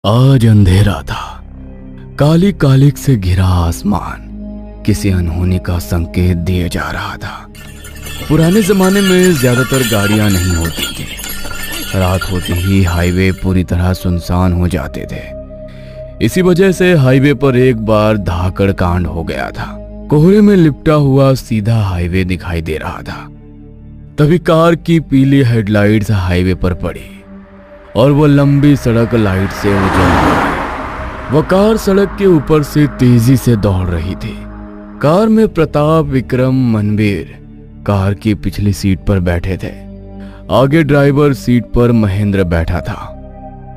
आज अंधेरा था। काली कालिक से घिरा आसमान किसी अनहोनी का संकेत दिए जा रहा था। पुराने जमाने में ज्यादातर गाड़ियां नहीं होती थी। रात होते ही हाईवे पूरी तरह सुनसान हो जाते थे। इसी वजह से हाईवे पर एक बार धाकड़ कांड हो गया था। कोहरे में लिपटा हुआ सीधा हाईवे दिखाई दे रहा था। तभी कार की पीली हेडलाइट्स हाईवे पर पड़ी और वो लंबी सड़क लाइट से उजल गई। वो कार सड़क के ऊपर से तेजी से दौड़ रही थी। कार में प्रताप, विक्रम, मनवीर कार की पिछली सीट पर बैठे थे। आगे ड्राइवर सीट पर महेंद्र बैठा था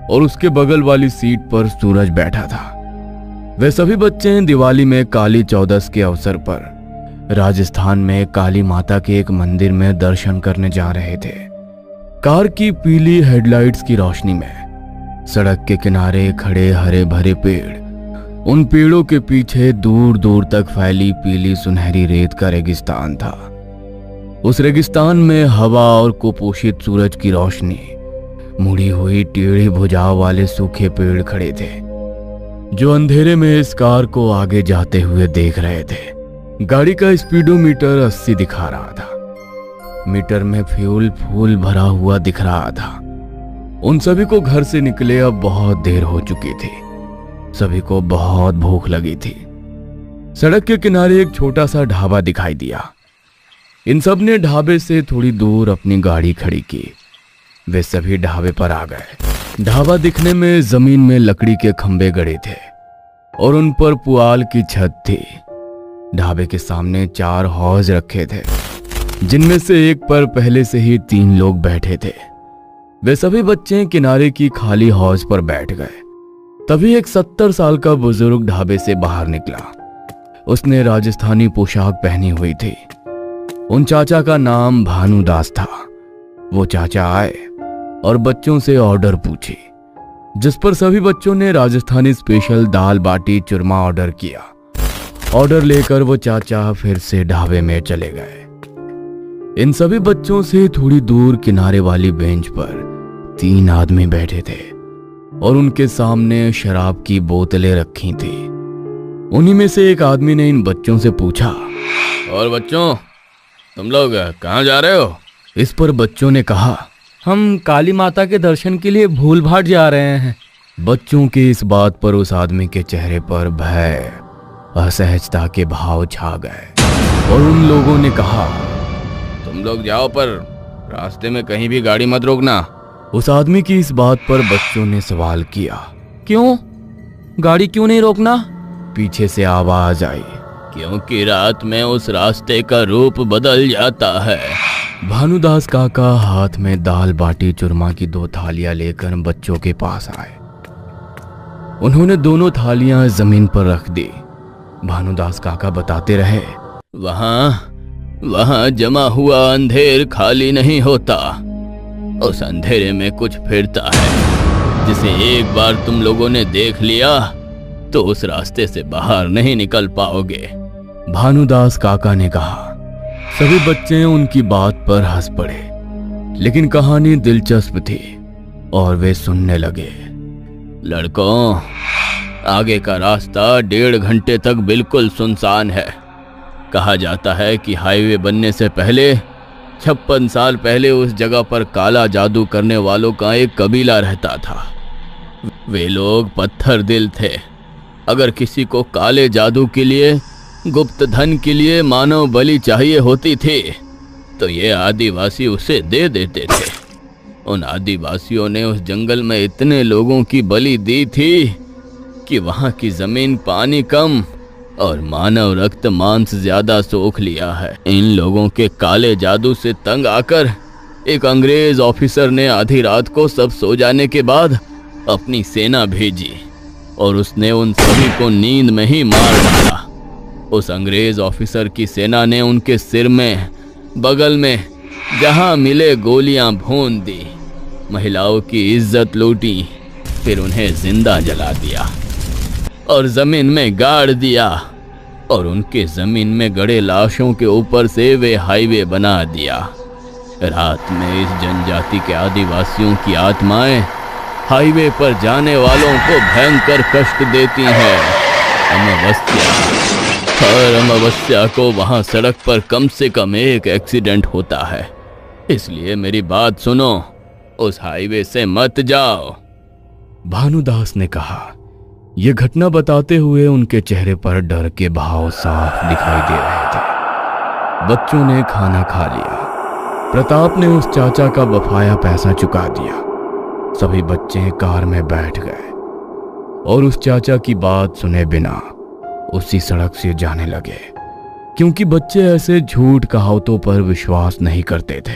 और उसके बगल वाली सीट पर सूरज बैठा था। वे सभी बच्चे दिवाली में काली चौदस के अवसर पर राजस्थान में काली माता के एक मंदिर में दर्शन करने जा रहे थे। कार की पीली हेडलाइट्स की रोशनी में सड़क के किनारे खड़े हरे भरे पेड़, उन पेड़ों के पीछे दूर दूर तक फैली पीली सुनहरी रेत का रेगिस्तान था। उस रेगिस्तान में हवा और कुपोषित सूरज की रोशनी, मुड़ी हुई टेढ़ी भुजाओं वाले सूखे पेड़ खड़े थे जो अंधेरे में इस कार को आगे जाते हुए देख रहे थे। गाड़ी का स्पीडोमीटर 80 दिखा रहा था। मीटर में फ्यूल फूल भरा हुआ दिख रहा था। उन सभी को घर से निकले अब बहुत देर हो चुकी थी। सभी को बहुत भूख लगी थी। सड़क के किनारे एक छोटा सा ढाबा दिखाई दिया। इन सब ने ढाबे से थोड़ी दूर अपनी गाड़ी खड़ी की। वे सभी ढाबे पर आ गए। ढाबा दिखने में जमीन में लकड़ी के खंभे गड़े थे और उन पर पुआल की छत थी। ढाबे के सामने 4 हौज रखे थे जिनमें से एक पर पहले से ही 3 लोग बैठे थे। वे सभी बच्चे किनारे की खाली हौज पर बैठ गए। तभी एक 70 साल का बुजुर्ग ढाबे से बाहर निकला। उसने राजस्थानी पोशाक पहनी हुई थी। उन चाचा का नाम भानुदास था। वो चाचा आए और बच्चों से ऑर्डर पूछी, जिस पर सभी बच्चों ने राजस्थानी स्पेशल दाल बाटी चूरमा ऑर्डर किया। ऑर्डर लेकर वो चाचा फिर से ढाबे में चले गए। इन सभी बच्चों से थोड़ी दूर किनारे वाली बेंच पर 3 आदमी बैठे थे और उनके सामने शराब की बोतलें रखी थी। उन्हीं में से एक आदमी ने इन बच्चों से पूछा, और बच्चों, तुम लोग कहाँ जा रहे हो? इस पर बच्चों ने कहा, हम काली माता के दर्शन के लिए भूलभाट जा रहे हैं। बच्चों की इस बात पर उस आदमी के चेहरे पर भय, असहजता के भाव छा गए और उन लोगों ने कहा, तुम लोग जाओ, पर रास्ते में कहीं भी गाड़ी मत रोकना। उस आदमी की इस बात पर बच्चों ने सवाल किया, क्यों? गाड़ी क्यों नहीं रोकना? पीछे से आवाज आई, क्योंकि रात में उस रास्ते का रूप बदल जाता है। भानुदास काका हाथ में दाल बाटी चूरमा की 2 थालियां लेकर बच्चों के पास आए। उन्होंने दोनों थालियां जमीन पर रख दी। भानुदास काका बताते रहे, वहां जमा हुआ अंधेर खाली नहीं होता। उस अंधेरे में कुछ फिरता है, जिसे एक बार तुम लोगों ने देख लिया तो उस रास्ते से बाहर नहीं निकल पाओगे। भानुदास काका ने कहा। सभी बच्चे उनकी बात पर हंस पड़े, लेकिन कहानी दिलचस्प थी और वे सुनने लगे। लड़कों, आगे का रास्ता 1.5 घंटे तक बिल्कुल सुनसान है। कहा जाता है कि हाईवे बनने से पहले 56 साल पहले उस जगह पर काला जादू करने वालों का एक कबीला रहता था। वे लोग पत्थर दिल थे। अगर किसी को काले जादू के लिए, गुप्त धन के लिए मानव बलि चाहिए होती थी तो ये आदिवासी उसे दे देते थे। उन आदिवासियों ने उस जंगल में इतने लोगों की बलि दी थी कि वहां की जमीन पानी कम और मानव रक्त मांस ज्यादा सोख लिया है। इन लोगों के काले जादू से तंग आकर एक अंग्रेज ऑफिसर ने आधी रात को सब सो जाने के बाद अपनी सेना भेजी और उसने उन सभी को नींद में ही मार डाला। उस अंग्रेज ऑफिसर की सेना ने उनके सिर में, बगल में जहां मिले गोलियां भून दी, महिलाओं की इज्जत लूटी, फिर उन्हें जिंदा जला दिया और जमीन में गाड़ दिया और उनके जमीन में गड़े लाशों के ऊपर से वे हाईवे बना दिया। रात में इस जनजाति के आदिवासियों की आत्माएं हाईवे पर जाने वालों को भयंकर कष्ट देती हैं। हर अमावस्या को वहां सड़क पर कम से कम एक एक्सीडेंट होता है। इसलिए मेरी बात सुनो, उस हाईवे से मत जाओ। भानुदास ने कहा। यह घटना बताते हुए उनके चेहरे पर डर के भाव साफ दिखाई दे रहे थे। बच्चों ने खाना खा लिया। प्रताप ने उस चाचा का बफाया पैसा चुका दिया। सभी बच्चे कार में बैठ गए और उस चाचा की बात सुने बिना उसी सड़क से जाने लगे, क्योंकि बच्चे ऐसे झूठ कहावतों पर विश्वास नहीं करते थे।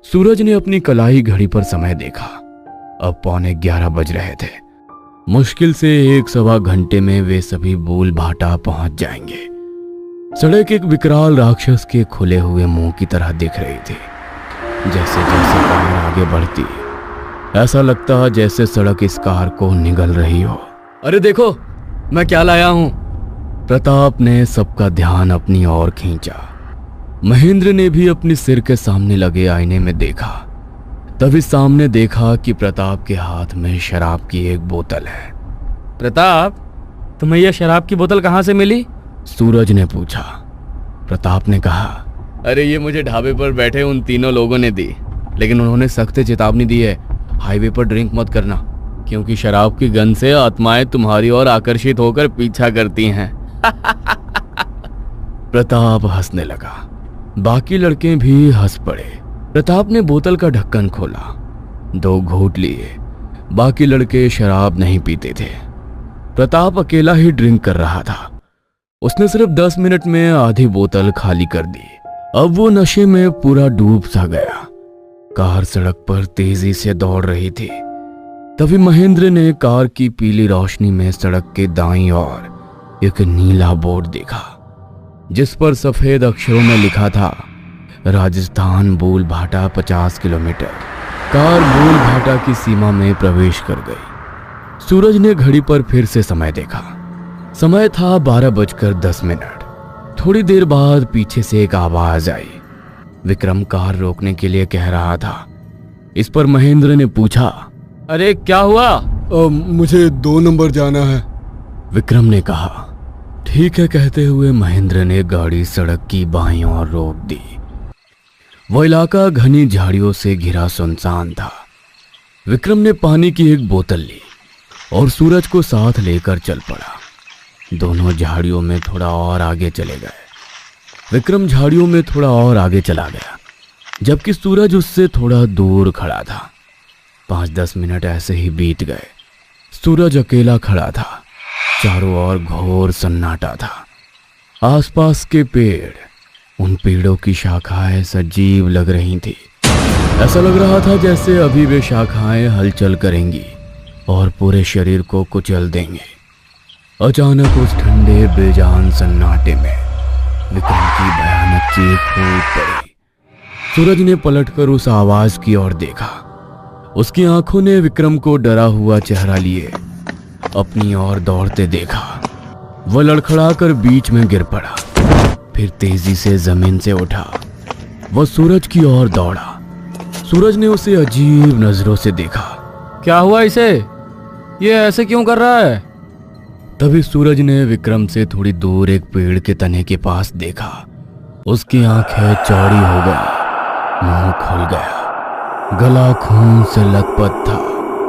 सूरज ने अपनी कलाई घड़ी पर समय देखा। अब 11:15 बज रहे थे। मुश्किल से 1-1.25 घंटे में वे सभी बूल भाटा पहुंच जाएंगे। सड़क एक विकराल राक्षस के खुले हुए मुंह की तरह दिख रही थी। जैसे जैसे कार आगे बढ़ती, ऐसा लगता जैसे सड़क इस कार को निगल रही हो। अरे देखो, मैं क्या लाया हूं। प्रताप ने सबका ध्यान अपनी ओर खींचा। महेंद्र ने भी अपनी सिर के सामने लगे आईने में देखा। तभी सामने देखा कि प्रताप के हाथ में शराब की एक बोतल है। प्रताप, तुम्हें यह शराब की बोतल कहां से मिली? सूरज ने पूछा। प्रताप ने कहा, अरे ये मुझे ढाबे पर बैठे उन तीनों लोगों ने दी, लेकिन उन्होंने सख्त चेतावनी दी है, हाईवे पर ड्रिंक मत करना, क्योंकि शराब की गंध से आत्माएं तुम्हारी ओर आकर्षित होकर पीछा करती हैं। प्रताप हंसने लगा। बाकी लड़के भी हंस पड़े। प्रताप ने बोतल का ढक्कन खोला, 2 घूंट लिए। बाकी लड़के शराब नहीं पीते थे। प्रताप अकेला ही ड्रिंक कर रहा था। उसने सिर्फ 10 मिनट में आधी बोतल खाली कर दी। अब वो नशे में पूरा डूब सा गया। कार सड़क पर तेजी से दौड़ रही थी। तभी महेंद्र ने कार की पीली रोशनी में सड़क के दाईं ओर एक नीला बोर्ड देखा, जिस पर सफेद अक्षरों में लिखा था, राजस्थान बूल भाटा 50 किलोमीटर। कार बूल भाटा की सीमा में प्रवेश कर गई। सूरज ने घड़ी पर फिर से समय देखा। समय था 12:10। थोड़ी देर बाद पीछे से एक आवाज आई। विक्रम कार रोकने के लिए कह रहा था। इस पर महेंद्र ने पूछा, अरे क्या हुआ? मुझे 2 नंबर जाना है, विक्रम ने कहा। ठीक है कहते हुए महेंद्र ने गाड़ी सड़क की बाईं ओर रोक दी। वह इलाका घनी झाड़ियों से घिरा सुनसान था। विक्रम ने पानी की एक बोतल ली और सूरज को साथ लेकर चल पड़ा। दोनों झाड़ियों में थोड़ा और आगे चले गए। विक्रम झाड़ियों में थोड़ा और आगे चला गया, जबकि सूरज उससे थोड़ा दूर खड़ा था। 5-10 मिनट ऐसे ही बीत गए। सूरज अकेला खड़ा था। चारों ओर घोर सन्नाटा था। आसपास के पेड़, उन पेड़ों की शाखाएं सजीव लग रही थी। ऐसा लग रहा था जैसे अभी वे शाखाएं हलचल करेंगी और पूरे शरीर को कुचल देंगे। अचानक उस ठंडे बेजान सन्नाटे में विक्रम की भयानक चीख फूट पड़ी। सूरज ने पलटकर उस आवाज की ओर देखा। उसकी आंखों ने विक्रम को डरा हुआ चेहरा लिए अपनी ओर दौड़ते देखा। वह लड़खड़ाकर बीच में गिर पड़ा, फिर तेजी से जमीन से उठा। वह सूरज की ओर दौड़ा। सूरज ने उसे अजीब नजरों से देखा। क्या हुआ इसे? ये ऐसे क्यों कर रहा है? तभी सूरज ने विक्रम से थोड़ी दूर एक पेड़ के तने के पास देखा। उसकी आंखें चौड़ी हो गई, मुंह खुल गया, गला खून से लथपथ था।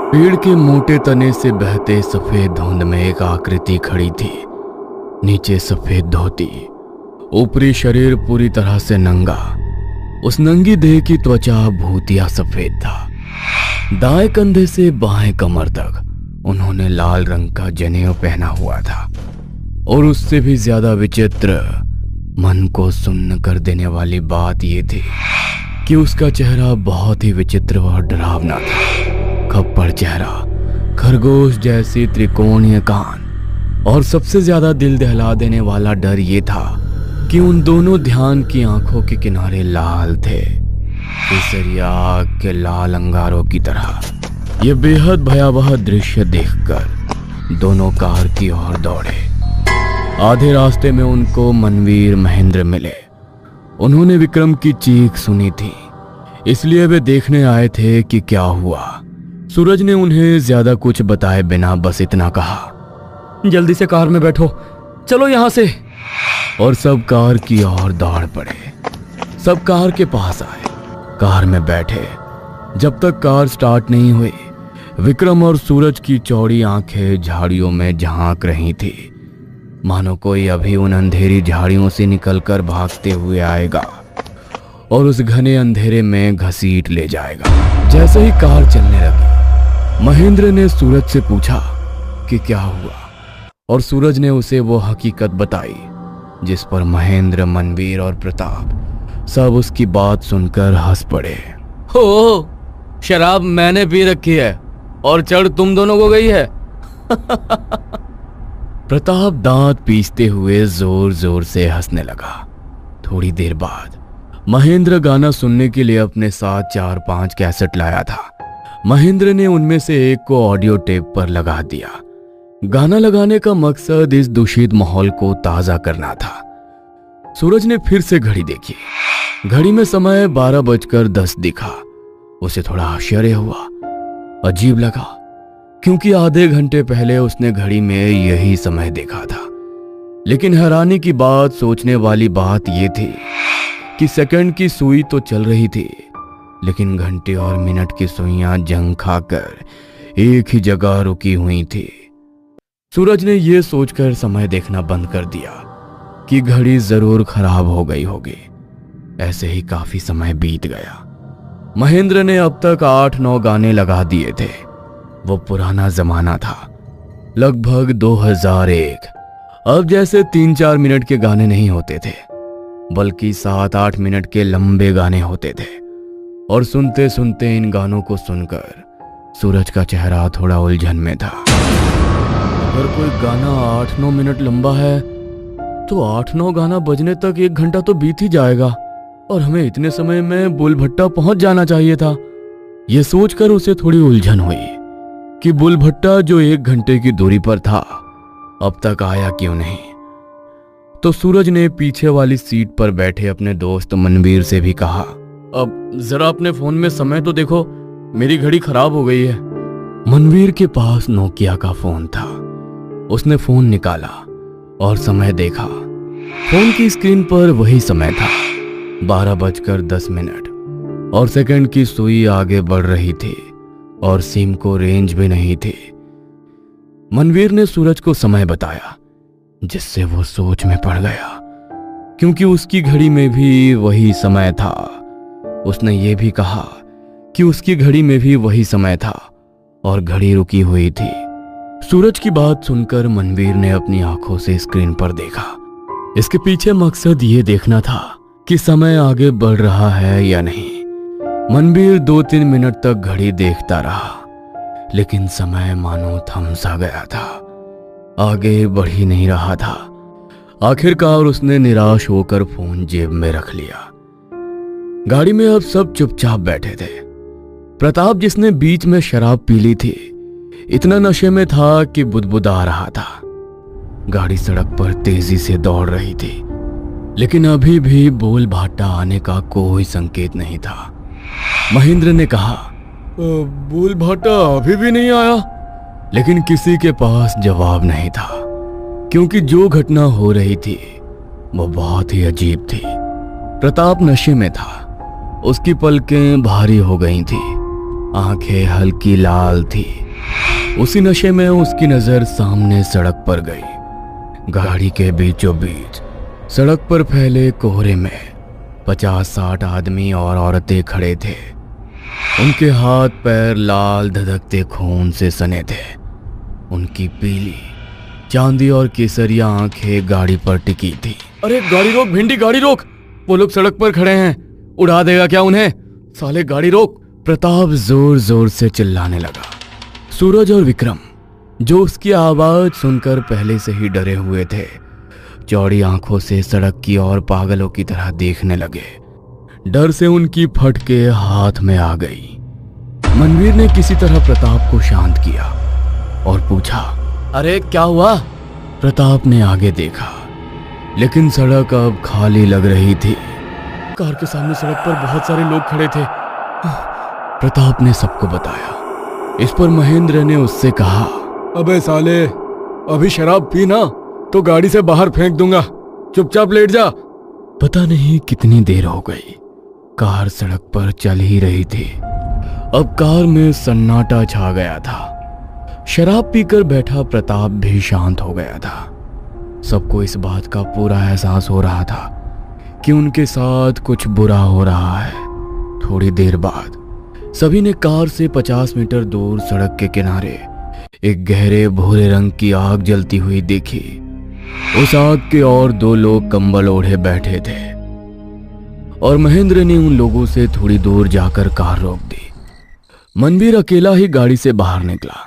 पेड़ के मोटे तने से बहते सफेद धुंध में एक आकृति खड़ी थी। नीचे सफेद धोती, ऊपरी शरीर पूरी तरह से नंगा। उस नंगी देह की त्वचा भूतिया सफेद था। दाएं कंधे से बाएं कमर तक उन्होंने लाल रंग का जनेऊ पहना हुआ था। और उससे भी ज्यादा विचित्र, मन को सुन्न कर देने वाली बात यह थी कि उसका चेहरा बहुत ही विचित्र और डरावना था। खप्पड़ चेहरा, खरगोश जैसी त्रिकोणीय कान, और सबसे ज्यादा दिल दहला देने वाला डर ये था कि उन दोनों ध्यान की आंखों के किनारे लाल थे, केसरिया आग के लाल अंगारों की तरह। यह बेहद भयावह दृश्य देखकर दोनों कार की ओर दौड़े। आधे रास्ते में उनको मनवीर महेंद्र मिले। उन्होंने विक्रम की चीख सुनी थी, इसलिए वे देखने आए थे कि क्या हुआ। सूरज ने उन्हें ज्यादा कुछ बताए बिना बस इतना कहा, जल्दी से कार में बैठो, चलो यहां से। और सब कार की ओर दौड़ पड़े। सब कार के पास आए, कार में बैठे। जब तक कार स्टार्ट नहीं हुई, विक्रम और सूरज की चौड़ी आंखें झाड़ियों में झांक रही थी, मानो कोई अभी उन अंधेरी झाड़ियों से निकलकर भागते हुए आएगा और उस घने अंधेरे में घसीट ले जाएगा। जैसे ही कार चलने लगी, महेंद्र ने सूरज से पूछा कि क्या हुआ, और सूरज ने उसे वो हकीकत बताई जिस पर महेंद्र, मनवीर और प्रताप सब उसकी बात सुनकर हंस पड़े। हो, शराब मैंने पी रखी है और चढ़ तुम दोनों को गई है। प्रताप दांत पीसते हुए जोर जोर से हंसने लगा। थोड़ी देर बाद महेंद्र गाना सुनने के लिए अपने साथ 4-5 कैसेट लाया था। महेंद्र ने उनमें से एक को ऑडियो टेप पर लगा दिया। गाना लगाने का मकसद इस दूषित माहौल को ताजा करना था। सूरज ने फिर से घड़ी देखी। घड़ी में समय 12:10 दिखा। उसे थोड़ा आश्चर्य हुआ, अजीब लगा, क्योंकि आधे घंटे पहले उसने घड़ी में यही समय देखा था। लेकिन हैरानी की बात, सोचने वाली बात यह थी कि सेकंड की सुई तो चल रही थी, लेकिन घंटे और मिनट की सुइयां जंग खाकर एक ही जगह रुकी हुई थी। सूरज ने यह सोचकर समय देखना बंद कर दिया कि घड़ी जरूर खराब हो गई होगी। ऐसे ही काफी समय बीत गया। महेंद्र ने अब तक 8-9 गाने लगा दिए थे। वो पुराना जमाना था, लगभग 2001। अब जैसे 3-4 मिनट के गाने नहीं होते थे, बल्कि 7-8 मिनट के लंबे गाने होते थे। और सुनते सुनते इन गानों को सुनकर सूरज का चेहरा थोड़ा उलझन में था। अगर कोई गाना 8-9 मिनट लंबा है तो 8-9 गाना बजने तक 1 घंटा तो बीत ही जाएगा, और हमें इतने समय में बुलभट्टा पहुंच जाना चाहिए था। यह सोचकर उसे थोड़ी उलझन हुई कि बुलभट्टा जो 1 घंटे की दूरी पर था, अब तक आया क्यों नहीं। तो सूरज ने पीछे वाली सीट पर बैठे अपने दोस्त मनवीर से भी कहा, अब जरा अपने फोन में समय तो देखो, मेरी घड़ी खराब हो गई है। मनवीर के पास नोकिया का फोन था। उसने फोन निकाला और समय देखा। फोन की स्क्रीन पर वही समय था, 12:10 और सेकंड की सुई आगे बढ़ रही थी और सिम को रेंज भी नहीं थी। मनवीर ने सूरज को समय बताया, जिससे वो सोच में पड़ गया, क्योंकि उसकी घड़ी में भी वही समय था। उसने ये भी कहा कि उसकी घड़ी में भी वही समय था और घड़ी रुकी हुई थी। सूरज की बात सुनकर मनवीर ने अपनी आंखों से स्क्रीन पर देखा। इसके पीछे मकसद ये देखना था कि समय आगे बढ़ रहा है या नहीं। मनवीर 2-3 मिनट तक घड़ी देखता रहा, लेकिन समय मानो थम सा गया था, आगे बढ़ ही नहीं रहा था। आखिरकार उसने निराश होकर फोन जेब में रख लिया। गाड़ी में अब सब चुपचाप बैठे थे। प्रताप, जिसने बीच में शराब पी ली थी, इतना नशे में था कि बुदबुदा रहा था। गाड़ी सड़क पर तेजी से दौड़ रही थी, लेकिन अभी भी बुलभट्टा आने का कोई संकेत नहीं था। महेंद्र ने कहा, बुलभट्टा अभी भी नहीं आया। लेकिन किसी के पास जवाब नहीं था, क्योंकि जो घटना हो रही थी वो बहुत ही अजीब थी। प्रताप नशे में था। उसकी पलकें भारी हो गई थी, आंखें हल्की लाल थी। उसी नशे में उसकी नजर सामने सड़क पर गई। गाड़ी के बीचों बीच सड़क पर फैले कोहरे में 50-60 आदमी और औरतें खड़े थे। उनके हाथ पैर लाल धधकते खून से सने थे। उनकी पीली, चांदी और केसरिया आंखें गाड़ी पर टिकी थी। अरे गाड़ी रोक भिंडी, गाड़ी रोक, वो लोग सड़क पर खड़े हैं, उड़ा देगा क्या उन्हें, साले गाड़ी रोक। प्रताप जोर जोर से चिल्लाने लगा। सूरज और विक्रम, जो उसकी आवाज सुनकर पहले से ही डरे हुए थे, चौड़ी आंखों से सड़क की ओर पागलों की तरह देखने लगे। डर से उनकी फटके हाथ में आ गई। मनवीर ने किसी तरह प्रताप को शांत किया और पूछा, अरे क्या हुआ? प्रताप ने आगे देखा, लेकिन सड़क अब खाली लग रही थी। कार के सामने सड़क पर बहुत सारे लोग खड़े थे। प्रताप ने सबको बताया। इस पर महेंद्र ने उससे कहा, अबे साले, अभी शराब पी ना तो गाड़ी से बाहर फेंक दूंगा, चुपचाप लेट जा। पता नहीं कितनी देर हो गई, कार सड़क पर चल ही रही थी। अब कार में सन्नाटा छा गया था। शराब पीकर बैठा प्रताप भी शांत हो गया था। सबको इस बात का पूरा एहसास हो रहा था कि उनके साथ कुछ बुरा हो रहा है। थोड़ी देर बाद सभी ने कार से 50 मीटर दूर सड़क के किनारे एक गहरे भूरे रंग की आग जलती हुई देखी। उस आग के और 2 लोग कंबल ओढ़े बैठे थे और महेंद्र ने उन लोगों से थोड़ी दूर जाकर कार रोक दी। मनवीर अकेला ही गाड़ी से बाहर निकला।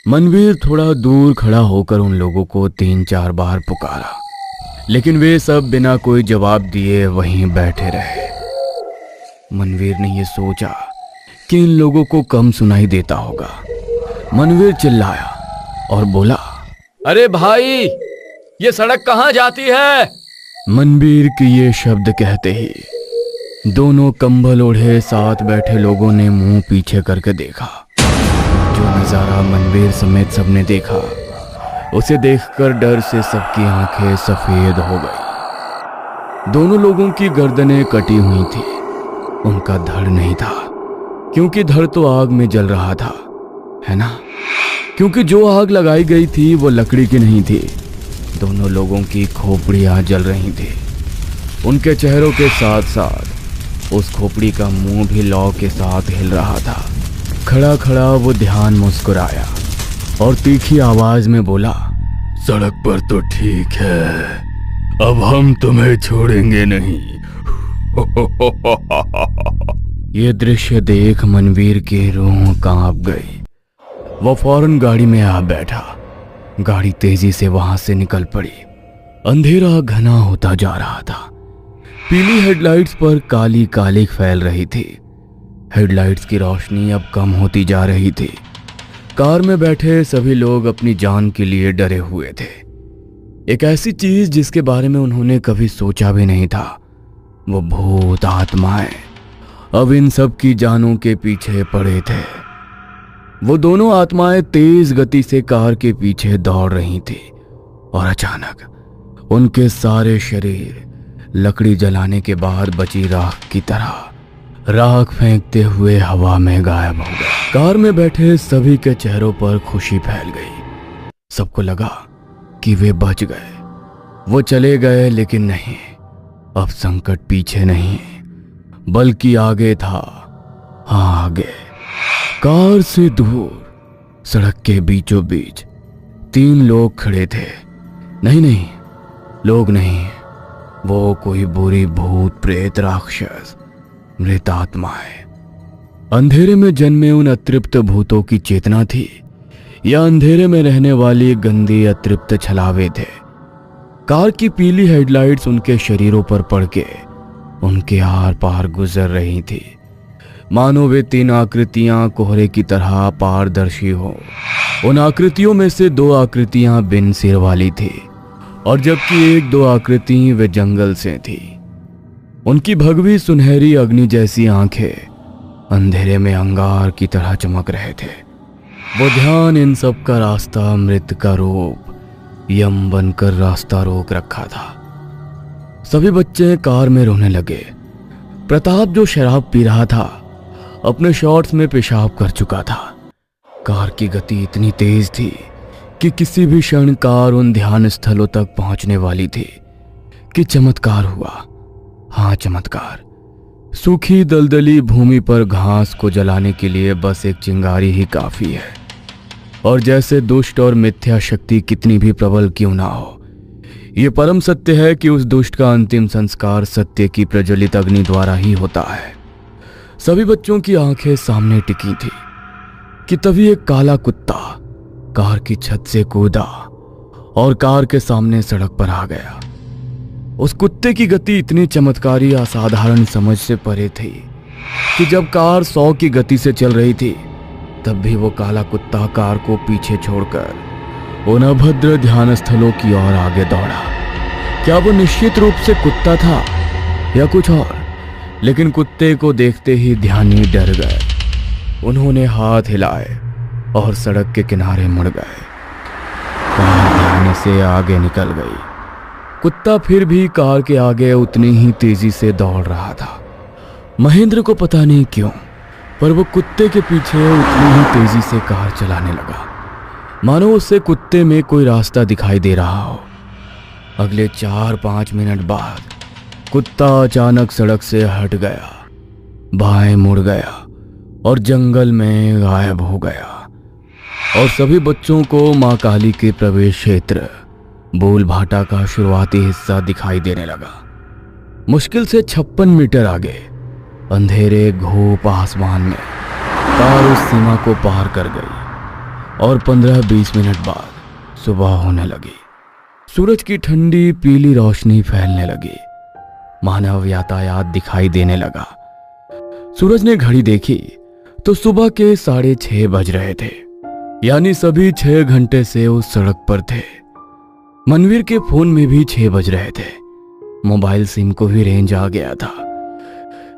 मनवीर थोड़ा दूर खड़ा होकर उन लोगों को 3-4 बार पुकारा, लेकिन वे सब बिना कोई जवाब दिए वहीं बैठे रहे। मनवीर ने यह सोचा कि इन लोगों को कम सुनाई देता होगा। मनवीर चिल्लाया और बोला, अरे भाई, ये सड़क कहाँ जाती है? मनवीर के ये शब्द कहते ही दोनों कंबल ओढ़े साथ बैठे लोगों ने मुंह पीछे करके देखा। जो नजारा मनवीर समेत सबने देखा, उसे देखकर डर से सबकी आंखें सफेद हो गई। दोनों लोगों की गर्दनें कटी हुई थी। उनका धड़ नहीं था, क्योंकि धड़ तो आग में जल रहा था, है ना? क्योंकि जो आग लगाई गई थी वो लकड़ी की नहीं थी। दोनों लोगों की खोपड़ियां जल रही थी। उनके चेहरों के साथ साथ उस खोपड़ी का मुंह भी लौ के साथ हिल रहा था। खड़ा खड़ा वो ध्यान मुस्कुराया और तीखी आवाज में बोला, सड़क पर तो ठीक है, अब हम तुम्हें छोड़ेंगे नहीं। ये दृश्य देख मनवीर की रूह कांप गई। वो फौरन गाड़ी में आ बैठा। गाड़ी तेजी से वहां से निकल पड़ी। अंधेरा घना होता जा रहा था। पीली हेडलाइट्स पर काली कालिक फैल रही थी। हेडलाइट्स की रोशनी अब कम होती जा रही थी। कार में बैठे सभी लोग अपनी जान के लिए डरे हुए थे। एक ऐसी चीज जिसके बारे में उन्होंने कभी सोचा भी नहीं था, वो भूत आत्माएं अब इन सब की जानों के पीछे पड़े थे। वो दोनों आत्माएं तेज गति से कार के पीछे दौड़ रही थी और अचानक उनके सारे शरीर लकड़ी जलाने के बाद बची राख की तरह राख फेंकते हुए हवा में गायब हो गए। कार में बैठे सभी के चेहरों पर खुशी फैल गई। सबको लगा कि वे बच गए। वो चले गए, लेकिन नहीं, अब संकट पीछे नहीं बल्कि आगे था। हाँ, आगे। कार से दूर सड़क के बीचों बीच 3 लोग खड़े थे। नहीं, लोग नहीं, वो कोई बुरी भूत प्रेत राक्षस मृत आत्माएं। अंधेरे में जन्मे उन अतृप्त भूतों की चेतना थी या अंधेरे में रहने वाली गंदी अतृप्त छलावे थे। कार की पीली हेडलाइट्स उनके शरीरों पर पड़ के उनके आर पार गुजर रही थी, मानो वे 3 आकृतियां कोहरे की तरह पारदर्शी हो। उन आकृतियों में से 2 आकृतियां बिन सिर वाली थी और जबकि 1-2 आकृति वे जंगल से थी। उनकी भगवी सुनहरी अग्नि जैसी आंखें अंधेरे में अंगार की तरह चमक रहे थे। वो ध्यान इन सब का रास्ता मृत का रूप यम बनकर रास्ता रोक रखा था। सभी बच्चे कार में रोने लगे। प्रताप, जो शराब पी रहा था, अपने शॉर्ट्स में पेशाब कर चुका था। कार की गति इतनी तेज थी कि किसी भी क्षण कार उन ध्यान स्थलों तक पहुंचने वाली थी कि चमत्कार हुआ। हाँ, चमत्कार। सूखी दलदली भूमि पर घास को जलाने के लिए बस एक चिंगारी ही काफी है। और जैसे दुष्ट और मिथ्या शक्ति कितनी भी प्रबल क्यों ना हो, ये परम सत्य है कि उस दुष्ट का अंतिम संस्कार सत्य की प्रज्वलित अग्नि द्वारा ही होता है। सभी बच्चों की आंखें सामने टिकी थी कि तभी एक काला कुत्ता कार की छत से कूदा और कार के सामने सड़क पर आ गया। उस कुत्ते की गति इतनी चमत्कारी असाधारण समझ से परे थी कि जब कार 100 की गति से चल रही थी, तब भी वो काला कुत्ता कार को पीछे छोड़कर उन अभद्र ध्यान स्थलों की ओर आगे दौड़ा। क्या वो निश्चित रूप से कुत्ता था या कुछ और? लेकिन कुत्ते को देखते ही ध्यानी डर गए। उन्होंने हाथ हिलाए और सड़क के किनारे मुड़ गए। कार धीमे से आगे निकल गई। कुत्ता फिर भी कार के आगे उतनी ही तेजी से दौड़ रहा था। महेंद्र को पता नहीं क्यों, पर वो कुत्ते के पीछे उतनी ही तेजी से कार चलाने लगा, मानो उससे कुत्ते में कोई रास्ता दिखाई दे रहा हो। अगले 4-5 मिनट बाद कुत्ता अचानक सड़क से हट गया, बाएं मुड़ गया और जंगल में गायब हो गया। और सभी बच्चों को मां काली के प्रवेश क्षेत्र बोलभाटा का शुरुआती हिस्सा दिखाई देने लगा। मुश्किल से 56 मीटर आगे अंधेरे घोप आसमान में कार उस सीमा को पार कर गई और 15-20 मिनट बाद सुबह होने लगी। सूरज की ठंडी पीली रोशनी फैलने लगी। मानव यातायात दिखाई देने लगा। सूरज ने घड़ी देखी तो सुबह के 6:30 बज रहे थे, यानी सभी 6 घंटे से उस सड़क पर थे। मनवीर के फोन में भी 6 बज रहे थे। मोबाइल सिम को भी रेंज आ गया था।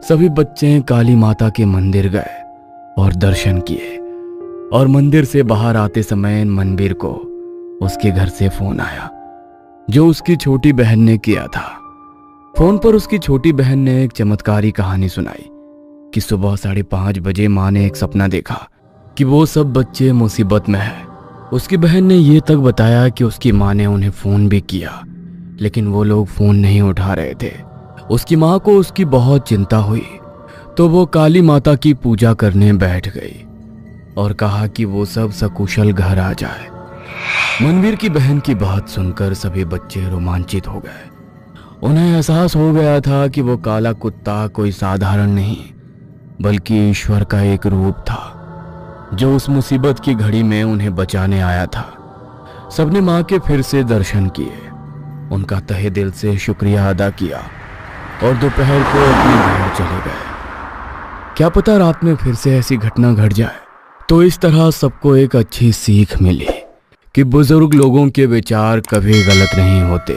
सभी बच्चे काली माता के मंदिर गए और दर्शन किए। और मंदिर से बाहर आते समय मनवीर को उसके घर से फोन आया, जो उसकी छोटी बहन ने किया था। फोन पर उसकी छोटी बहन ने एक चमत्कारी कहानी सुनाई कि सुबह 5:30 बजे माँ ने एक सपना देखा कि वो सब बच्चे मुसीबत में हैं। उसकी बहन ने ये तक बताया कि उसकी माँ ने उन्हें फोन भी किया, लेकिन वो लोग फोन नहीं उठा रहे थे। उसकी माँ को उसकी बहुत चिंता हुई, तो वो काली माता की पूजा करने बैठ गई और कहा कि वो सब सकुशल घर आ जाए। मनवीर की बहन की बात सुनकर सभी बच्चे रोमांचित हो गए। उन्हें एहसास हो गया था कि वो काला कुत्ता कोई साधारण नहीं, बल्कि ईश्वर का एक रूप था, जो उस मुसीबत की घड़ी में उन्हें बचाने आया था। सबने माँ के फिर से दर्शन किए, उनका तहे दिल से शुक्रिया अदा किया और दोपहर को अपने घर चले गए। क्या पता रात में फिर से ऐसी घटना घट जाए। तो इस तरह सबको एक अच्छी सीख मिली कि बुजुर्ग लोगों के विचार कभी गलत नहीं होते।